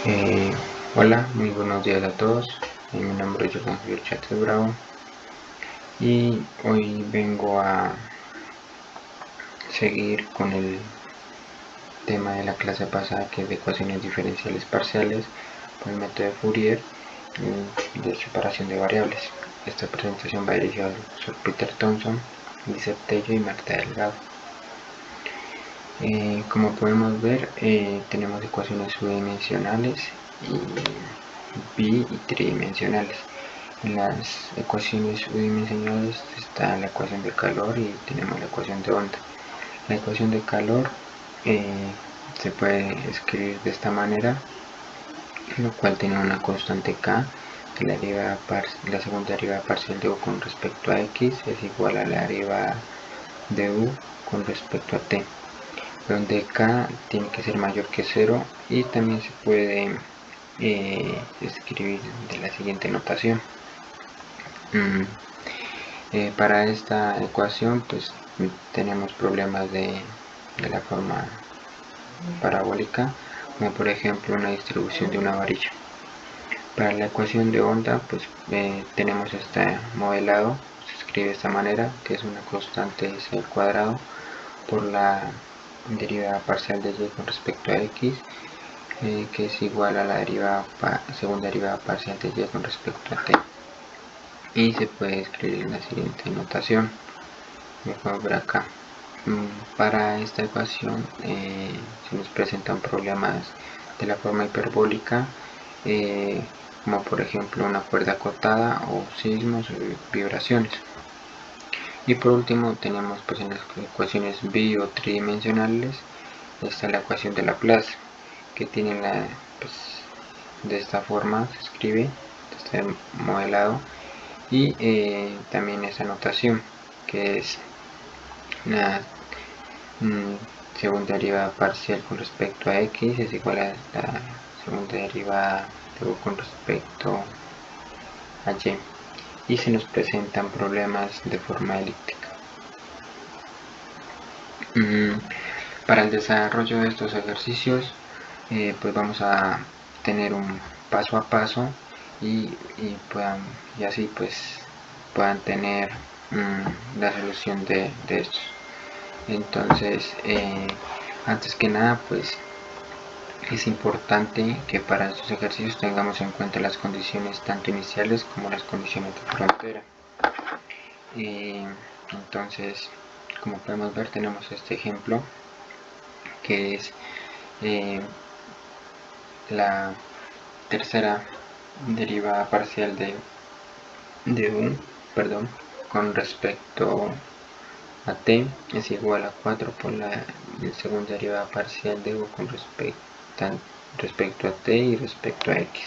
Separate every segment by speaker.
Speaker 1: Eh, Hola, muy buenos días a todos. Mi nombre es Johan Javier Chates Bravo y hoy vengo a seguir con el tema de la clase pasada, que es de ecuaciones diferenciales parciales por el método de Fourier de separación de variables. Esta presentación va dirigida al profesor Peter Thompson, Lizeth Tello y Marta Delgado. Como podemos ver, tenemos ecuaciones unidimensionales y bi y tridimensionales. En las ecuaciones unidimensionales está la ecuación de calor y tenemos la ecuación de onda. La ecuación de calor se puede escribir de esta manera, lo cual tiene una constante k, que la segunda derivada parcial de u con respecto a x es igual a la derivada de u con respecto a t, donde k tiene que ser mayor que 0 y también se puede escribir de la siguiente notación. Para esta ecuación pues tenemos problemas de la forma parabólica, como por ejemplo una distribución de una varilla. Para la ecuación de onda pues tenemos este modelado, se escribe de esta manera, que es una constante c al cuadrado por la derivada parcial de y con respecto a x, que es igual a la segunda derivada parcial de y con respecto a t, y se puede escribir en la siguiente notación, como podemos ver acá. Para esta ecuación se nos presentan problemas de la forma hiperbólica, como por ejemplo una cuerda cortada o sismos o vibraciones. Y por último tenemos pues en las ecuaciones bi o tridimensionales está la ecuación de Laplace, que tiene pues, de esta forma se escribe, este modelado, y también esa notación, que es una segunda derivada parcial con respecto a x es igual a la segunda derivada de u con respecto a y se nos presentan problemas de forma elíptica. Para el desarrollo de estos ejercicios pues vamos a tener un paso a paso y así pues puedan tener la solución de estos. Entonces antes que nada pues es importante que para estos ejercicios tengamos en cuenta las condiciones tanto iniciales como las condiciones de frontera. Entonces, como podemos ver, tenemos este ejemplo que es la tercera derivada parcial de u, con respecto a t es igual a 4 por la segunda derivada parcial de u con respecto a t y respecto a x.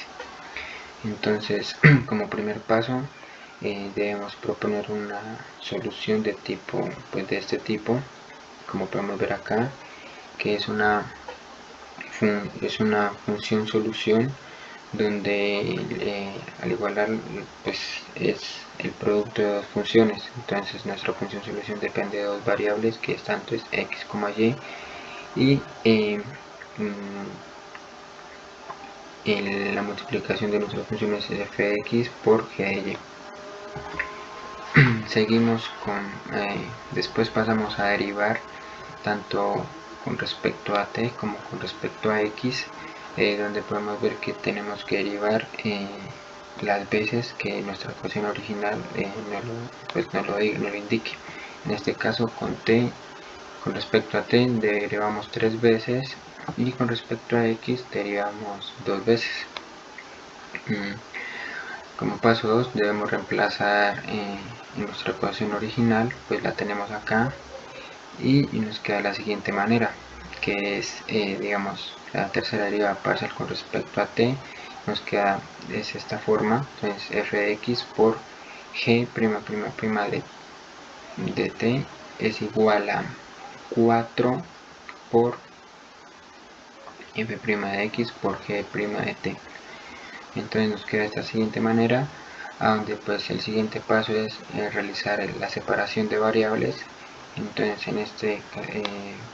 Speaker 1: Entonces, como primer paso, debemos proponer una solución de tipo, pues de este tipo, como podemos ver acá, que es una función solución donde al igualar pues es el producto de dos funciones. Entonces nuestra función solución depende de dos variables, que es tanto es x como y, y la multiplicación de nuestras funciones es f de x por g de y. Seguimos con después pasamos a derivar tanto con respecto a t como con respecto a x, donde podemos ver que tenemos que derivar las veces que nuestra ecuación original no lo indique. En este caso con respecto a t derivamos 3 veces y con respecto a x derivamos 2 veces. Como paso 2 debemos reemplazar en nuestra ecuación original, pues la tenemos acá, y nos queda la siguiente manera, que es digamos la tercera derivada parcial con respecto a t, nos queda es esta forma. Entonces f de x por g' de t es igual a 4 por f' de x por g' de t. Entonces nos queda de esta siguiente manera, donde pues el siguiente paso es realizar la separación de variables. Entonces en este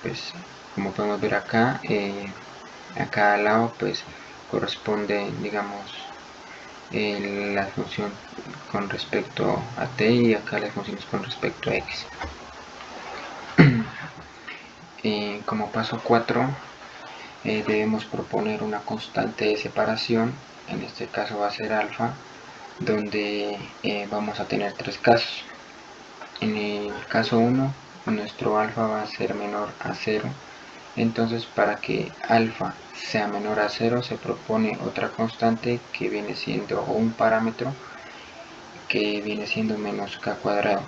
Speaker 1: pues como podemos ver acá, a cada lado pues corresponde, digamos, la función con respecto a t y acá las funciones con respecto a x. Como paso 4 debemos proponer una constante de separación, en este caso va a ser alfa, donde vamos a tener tres casos. En el caso 1 nuestro alfa va a ser menor a 0, entonces para que alfa sea menor a 0 se propone otra constante que viene siendo, o un parámetro que viene siendo menos k cuadrado,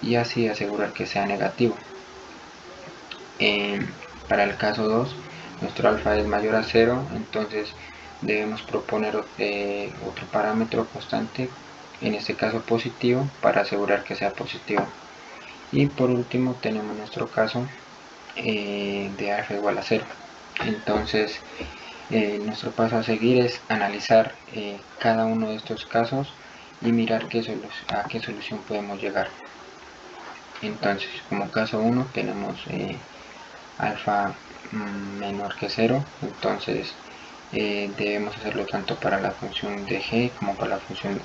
Speaker 1: y así asegurar que sea negativo. Para el caso 2 nuestro alfa es mayor a 0, entonces debemos proponer otro parámetro constante, en este caso positivo, para asegurar que sea positivo. Y por último tenemos nuestro caso de alfa igual a 0. Entonces nuestro paso a seguir es analizar cada uno de estos casos y mirar a qué solución podemos llegar. Entonces, como caso 1 tenemos alfa menor que 0, entonces debemos hacerlo tanto para la función de g como para la función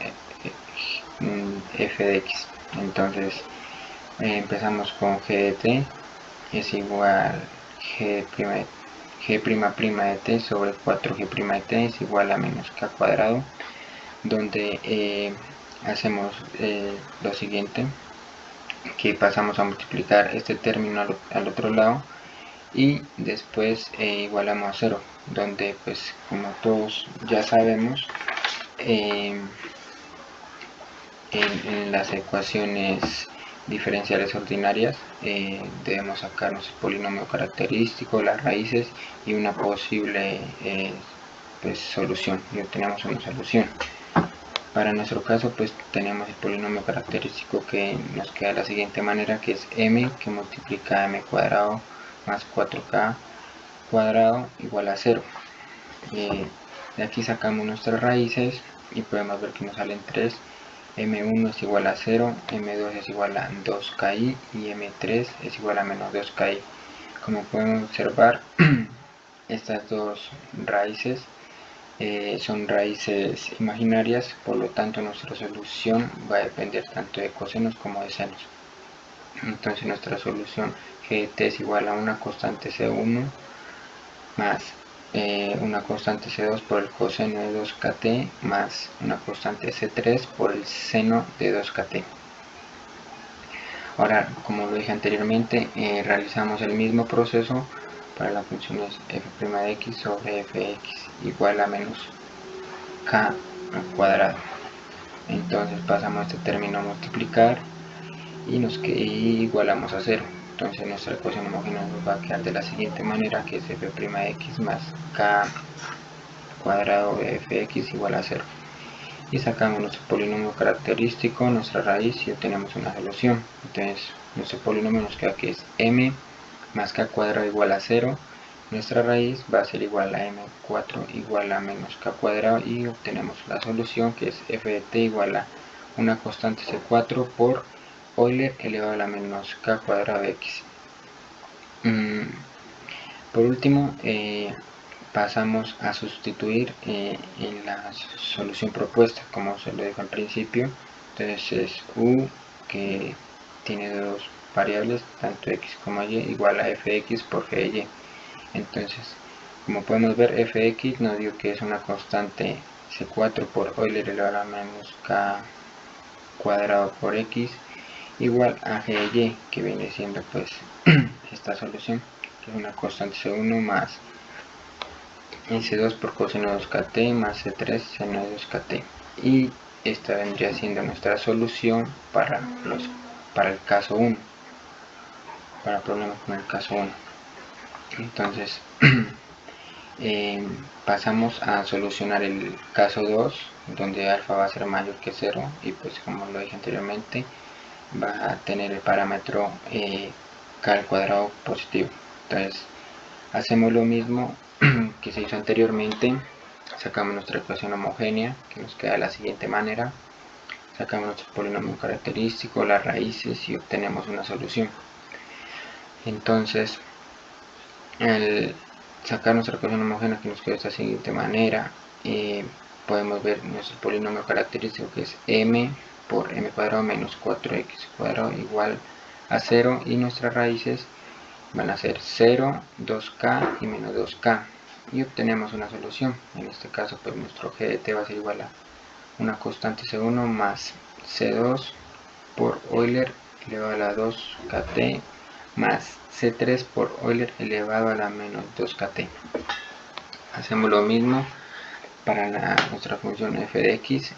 Speaker 1: f de x. Entonces empezamos con g de t es igual g' de t sobre 4g' de t es igual a menos k cuadrado, donde hacemos lo siguiente, que pasamos a multiplicar este término al otro lado y después igualamos a 0, donde pues como todos ya sabemos en las ecuaciones diferenciales ordinarias debemos sacarnos el polinomio característico, las raíces y una posible pues solución, y obtenemos una solución. Para nuestro caso pues tenemos el polinomio característico que nos queda de la siguiente manera, que es m que multiplica m cuadrado más 4k cuadrado igual a 0. De aquí sacamos nuestras raíces y podemos ver que nos salen 3. m1 es igual a 0, m2 es igual a 2ki y m3 es igual a menos 2ki. Como podemos observar, estas dos raíces son raíces imaginarias, por lo tanto nuestra solución va a depender tanto de cosenos como de senos. Entonces nuestra solución g de t es igual a una constante c1 más una constante c2 por el coseno de 2kt más una constante c3 por el seno de 2kt. Ahora, como lo dije anteriormente, realizamos el mismo proceso para las funciones f' de x sobre f de x igual a menos k al cuadrado. Entonces pasamos este término a multiplicar y igualamos a 0. Entonces nuestra ecuación homogénea nos va a quedar de la siguiente manera, que es f' de x más k cuadrado de f de x igual a 0. Y sacamos nuestro polinomio característico, nuestra raíz, y obtenemos una solución. Entonces nuestro polinomio nos queda que es m más k cuadrado igual a 0. Nuestra raíz va a ser igual a m4 igual a menos k cuadrado, y obtenemos la solución, que es f de t igual a una constante c4 por Euler elevado a la menos k cuadrado de x. Por último, pasamos a sustituir en la solución propuesta, como se lo dijo al principio. Entonces es u, que tiene dos variables, tanto x como y, igual a fx por g de y. Entonces, como podemos ver, fx nos dio que es una constante c4 por Euler elevado a la menos k cuadrado por x igual a g de y, que viene siendo pues esta solución, que es una constante c1 más c2 por coseno de 2kt más c3 seno de 2kt, y esta vendría siendo nuestra solución para el caso 1, para problemas con el caso 1. Entonces pasamos a solucionar el caso 2, donde alfa va a ser mayor que 0, y pues como lo dije anteriormente, va a tener el parámetro k al cuadrado positivo. Entonces hacemos lo mismo que se hizo anteriormente, sacamos nuestra ecuación homogénea, que nos queda de la siguiente manera, sacamos nuestro polinomio característico, las raíces, y obtenemos una solución. Entonces sacar nuestra ecuación homogénea, que nos queda de esta siguiente manera. Podemos ver nuestro polinomio característico, que es m por m cuadrado menos 4x cuadrado igual a 0, y nuestras raíces van a ser 0, 2k y menos 2k, y obtenemos una solución. En este caso pues nuestro g de t va a ser igual a una constante C1 más C2 por Euler elevado a la 2kt más C3 por Euler elevado a la menos 2kt. Hacemos lo mismo para nuestra función f de x,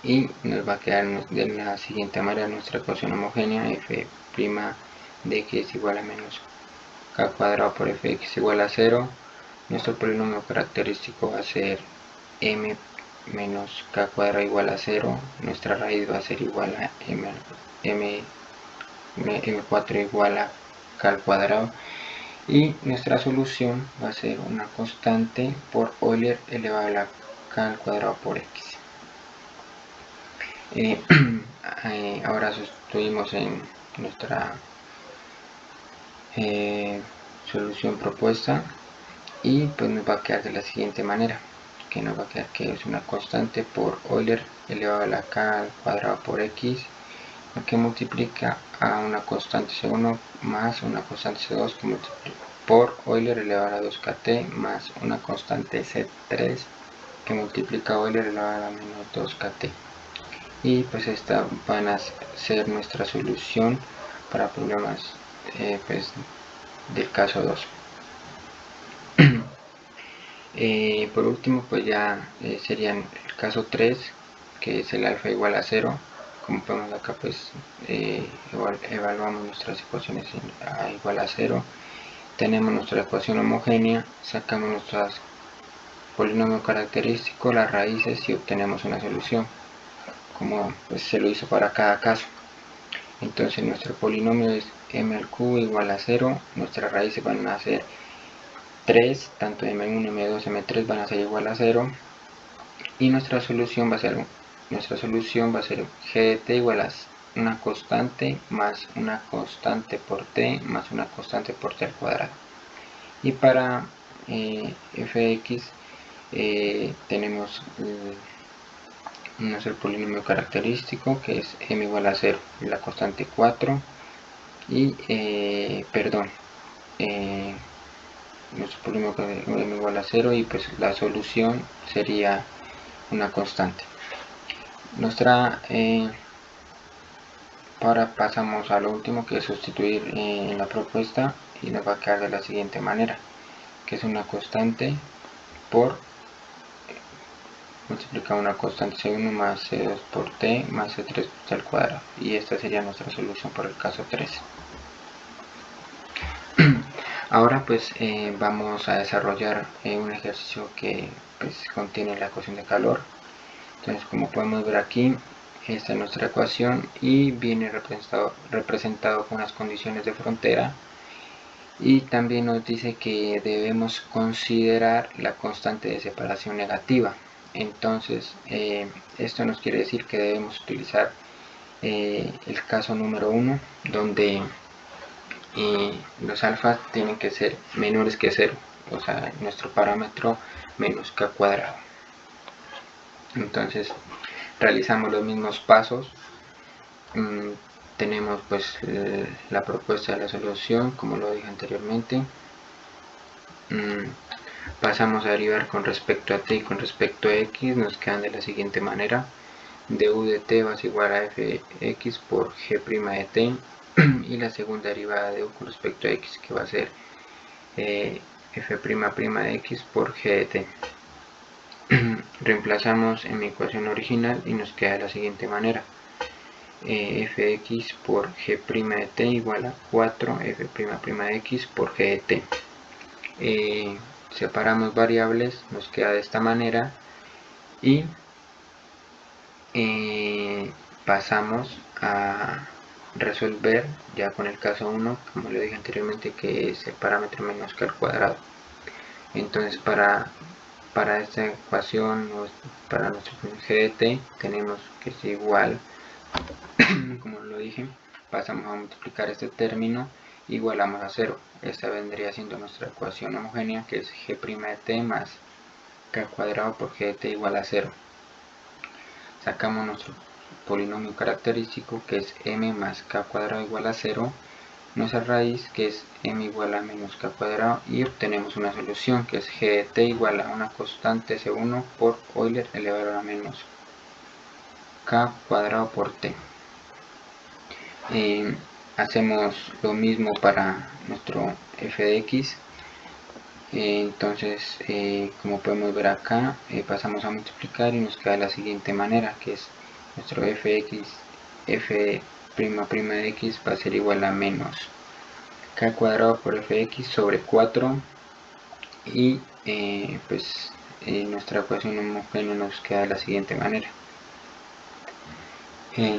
Speaker 1: y nos va a quedar de la siguiente manera nuestra ecuación homogénea: f' de x es igual a menos k cuadrado por fx igual a 0. Nuestro polinomio característico va a ser m menos k cuadrado igual a 0. Nuestra raíz va a ser igual a m4 igual a k al cuadrado, y nuestra solución va a ser una constante por Euler elevado a la k al cuadrado por x. Ahora sustituimos en nuestra solución propuesta, y pues nos va a quedar de la siguiente manera, que nos va a quedar que es una constante por Euler elevado a la k al cuadrado por x, que multiplica a una constante C1 más una constante C2 que multiplica por Euler elevado a la 2kt más una constante C3 que multiplica a Euler elevado a la menos 2kt. Y pues esta van a ser nuestra solución para problemas pues, del caso 2. Por último pues ya serían el caso 3, que es el alfa igual a 0. Como podemos acá pues evaluamos nuestras ecuaciones a igual a 0, tenemos nuestra ecuación homogénea, sacamos nuestro polinomio característico, las raíces, y obtenemos una solución, como pues se lo hizo para cada caso. Entonces nuestro polinomio es m al cubo igual a 0, nuestras raíces van a ser 3, tanto m1, m2, m3 van a ser igual a 0, y nuestra solución va a ser g de t igual a una constante más una constante por t más una constante por t al cuadrado. Y para fx tenemos nuestro polinomio característico, que es m igual a 0, la constante 4, y nuestro polinomio m igual a 0, y pues la solución sería una constante. Ahora pasamos a lo último, que es sustituir en la propuesta, y nos va a quedar de la siguiente manera, que es una constante por multiplicar una constante C1 más C2 por t más C3 por t al cuadrado, y esta sería nuestra solución por el caso 3. Ahora pues vamos a desarrollar un ejercicio que pues contiene la ecuación de calor. Entonces, como podemos ver aquí, esta es nuestra ecuación y viene representado con las condiciones de frontera, y también nos dice que debemos considerar la constante de separación negativa. Entonces esto nos quiere decir que debemos utilizar el caso número 1, donde los alfas tienen que ser menores que 0, o sea nuestro parámetro menos k cuadrado. Entonces realizamos los mismos pasos. Tenemos pues la propuesta de la solución, como lo dije anteriormente. Pasamos a derivar con respecto a t y con respecto a x. Nos quedan de la siguiente manera: du de t va a ser igual a fx por g' de t, y la segunda derivada de u con respecto a x, que va a ser f' de x por g de t. Reemplazamos en mi ecuación original y nos queda de la siguiente manera: fx por g' de t igual a 4 f' de x por g de t. Separamos variables, nos queda de esta manera, y pasamos a resolver ya con el caso 1, como le dije anteriormente, que es el parámetro menos k al cuadrado. Entonces para esta ecuación, para nuestro g de t, tenemos que es igual, como lo dije, pasamos a multiplicar este término, igualamos a 0, Esta vendría siendo nuestra ecuación homogénea, que es g' de t más k cuadrado por g de t igual a 0. Sacamos nuestro polinomio característico, que es m más k cuadrado igual a 0, nuestra raíz, que es m igual a menos k cuadrado, y obtenemos una solución, que es g de t igual a una constante C1 por Euler elevado a menos k cuadrado por t. Hacemos lo mismo para nuestro f de x. Entonces, como podemos ver acá, pasamos a multiplicar y nos queda de la siguiente manera, que es nuestro fx, f' de x va a ser igual a menos k cuadrado por fx sobre 4, y nuestra ecuación homogénea nos queda de la siguiente manera.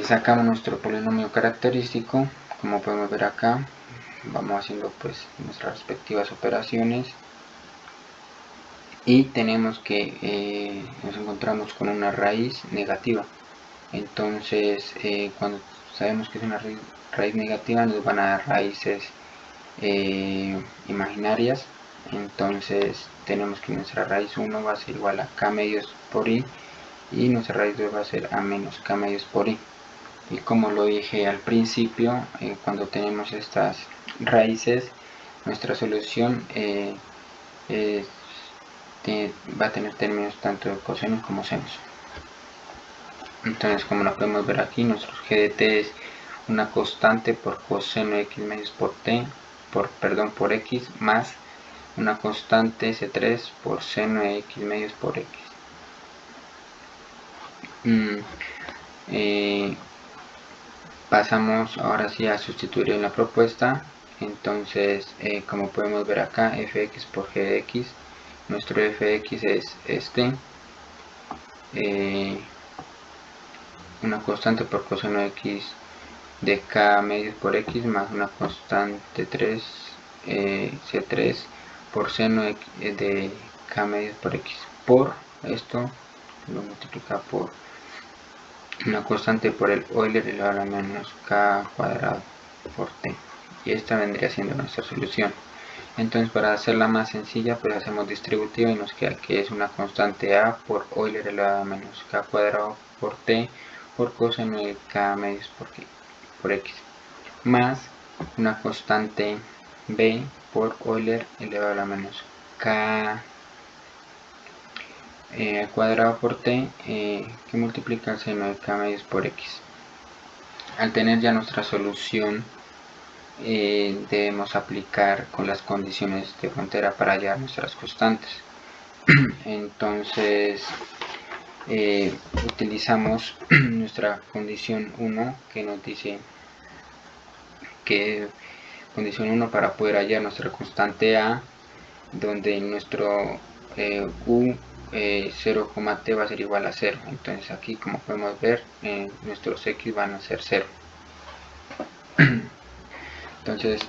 Speaker 1: Sacamos nuestro polinomio característico, como podemos ver acá, vamos haciendo pues nuestras respectivas operaciones. Y tenemos que nos encontramos con una raíz negativa. Entonces, cuando sabemos que es una raíz negativa, nos van a dar raíces imaginarias. Entonces, tenemos que nuestra raíz 1 va a ser igual a k medios por i, y nuestra raíz 2 va a ser a menos k medios por i. Y como lo dije al principio, cuando tenemos estas raíces, nuestra solución va a tener términos tanto de cosenos como senos. Entonces, como lo podemos ver aquí, nuestro g de t es una constante por coseno de x medios por t, por x, más una constante c3 por seno de x medios por x. Pasamos ahora sí a sustituir en la propuesta. Entonces, como podemos ver acá, fx por g de x, nuestro fx es este, una constante por coseno de x de k medios por x más una constante 3 c3 por seno de k medios por x, por esto lo multiplica por una constante por el Euler elevado a menos k cuadrado por t, y esta vendría siendo nuestra solución. Entonces, para hacerla más sencilla, pues hacemos distributiva y nos queda que es una constante a por Euler elevado a menos k cuadrado por t por coseno de k medios por x, más una constante b por Euler elevado a menos k cuadrado por t, que multiplica el seno de k medios por x. Al tener ya nuestra solución, debemos aplicar con las condiciones de frontera para hallar nuestras constantes. Entonces, utilizamos nuestra condición 1, que nos dice que condición 1 para poder hallar nuestra constante a, donde nuestro u 0, t va a ser igual a 0. Entonces aquí, como podemos ver, nuestros x van a ser 0. Entonces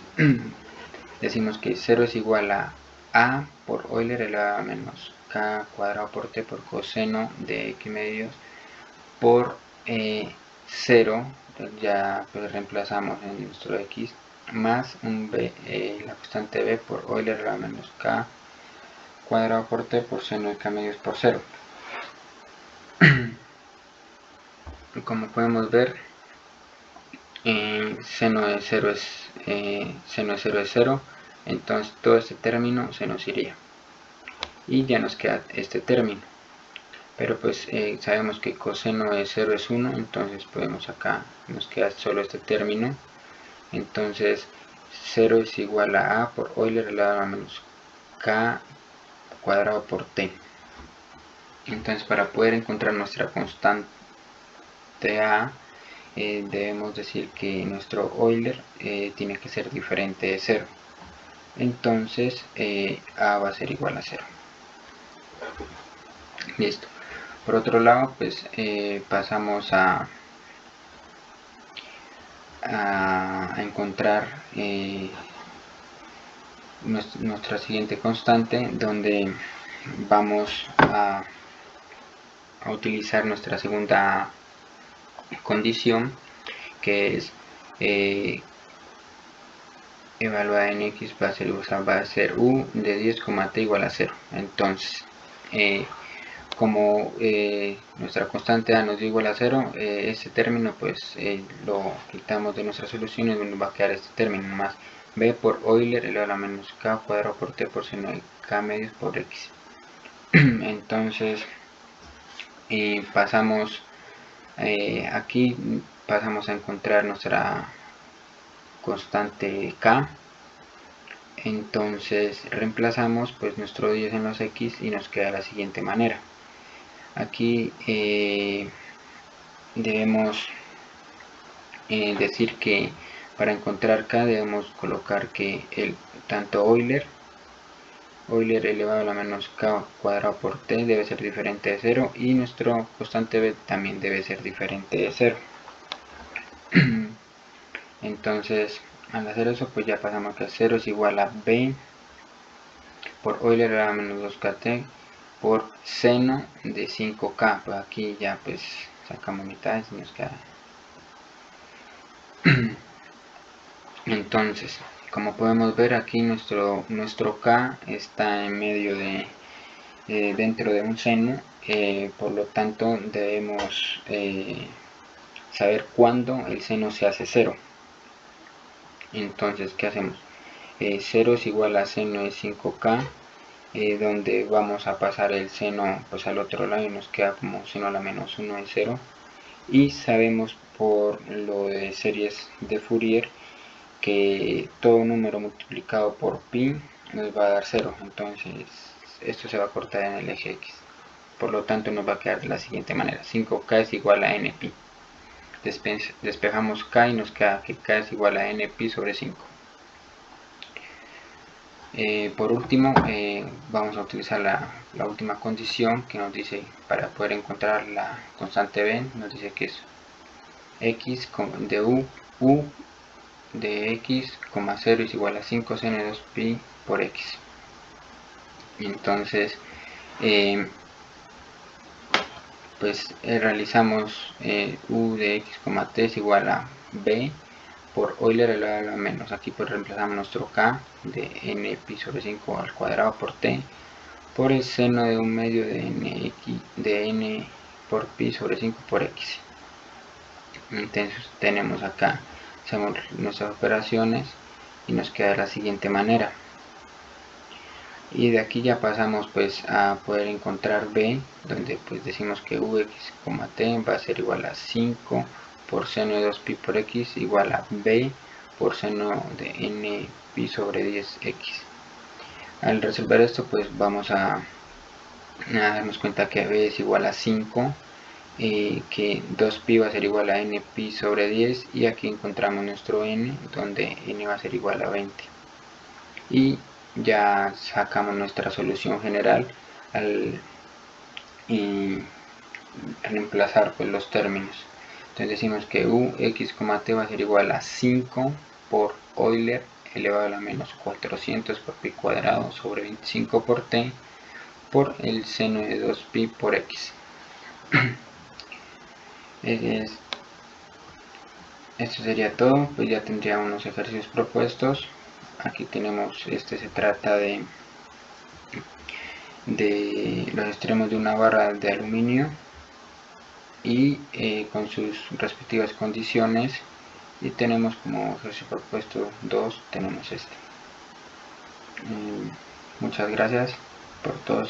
Speaker 1: decimos que 0 es igual a por Euler elevado a menos k cuadrado por t por coseno de x medios por 0, ya pues reemplazamos en nuestro x, más un b, la constante b por Euler elevado a menos k cuadrado por t por seno de k medios por 0. Como podemos ver, seno de 0 es 0, entonces todo este término se nos iría y ya nos queda este término. Pero pues sabemos que coseno de 0 es 1, entonces podemos acá, nos queda solo este término. Entonces 0 es igual a por Euler elevado a menos k cuadrado por t. Entonces, para poder encontrar nuestra constante a, debemos decir que nuestro Euler tiene que ser diferente de 0. Entonces a va a ser igual a 0. Listo. Por otro lado, pues pasamos a encontrar nuestra siguiente constante, donde vamos a utilizar nuestra segunda condición, que es evaluada en x va a ser u de 10, t igual a 0. Entonces, como nuestra constante a nos dio igual a 0, ese término pues lo quitamos de nuestra solución y nos va a quedar este término más b por Euler elevado a la menos k cuadrado por t por seno de k medios por x. Entonces pasamos aquí pasamos a encontrar nuestra constante k. Entonces reemplazamos pues nuestro 10 en los x y nos queda de la siguiente manera. Aquí debemos decir que para encontrar k debemos colocar que el tanto Euler elevado a la menos k cuadrado por t debe ser diferente de 0 y nuestro constante b también debe ser diferente de 0. Entonces al hacer eso pues ya pasamos que 0 es igual a b por Euler elevado a menos 2kt por seno de 5k. Pues aquí ya pues sacamos mitades y nos queda. Entonces, como podemos ver aquí nuestro k está en medio de dentro de un seno, por lo tanto debemos saber cuándo el seno se hace 0. Entonces, ¿qué hacemos? 0 es igual a seno de 5k, donde vamos a pasar el seno pues al otro lado y nos queda como seno a la menos 1 de 0. Y sabemos por lo de series de Fourier que todo número multiplicado por pi nos va a dar 0. Entonces esto se va a cortar en el eje x. Por lo tanto nos va a quedar de la siguiente manera: 5k es igual a n pi. Despejamos k y nos queda que k es igual a n pi sobre 5. Por último vamos a utilizar la última condición que nos dice, para poder encontrar la constante b, nos dice que es x de u de x, 0 es igual a 5 seno de 2pi por x. Entonces pues realizamos u de x, t es igual a b por Euler elevado a la menos, aquí pues reemplazamos nuestro k de n pi sobre 5 al cuadrado por t por el seno de un medio de n por pi sobre 5 por x. Entonces tenemos acá, hacemos nuestras operaciones y nos queda de la siguiente manera. Y de aquí ya pasamos pues a poder encontrar b, donde pues decimos que ux, t va a ser igual a 5 por seno de 2pi por x igual a b por seno de n pi sobre 10x. Al resolver esto pues vamos a darnos cuenta que b es igual a 5, que 2pi va a ser igual a n pi sobre 10 y aquí encontramos nuestro n, donde n va a ser igual a 20. Y ya sacamos nuestra solución general al reemplazar pues los términos. Entonces decimos que ux, t va a ser igual a 5 por Euler elevado a la menos 400 por pi cuadrado sobre 25 por t por el seno de 2pi por x. Esto sería todo, pues ya tendría unos ejercicios propuestos. Aquí tenemos, se trata de los extremos de una barra de aluminio y con sus respectivas condiciones, y tenemos como ejercicio propuesto 2, tenemos este. Muchas gracias por todos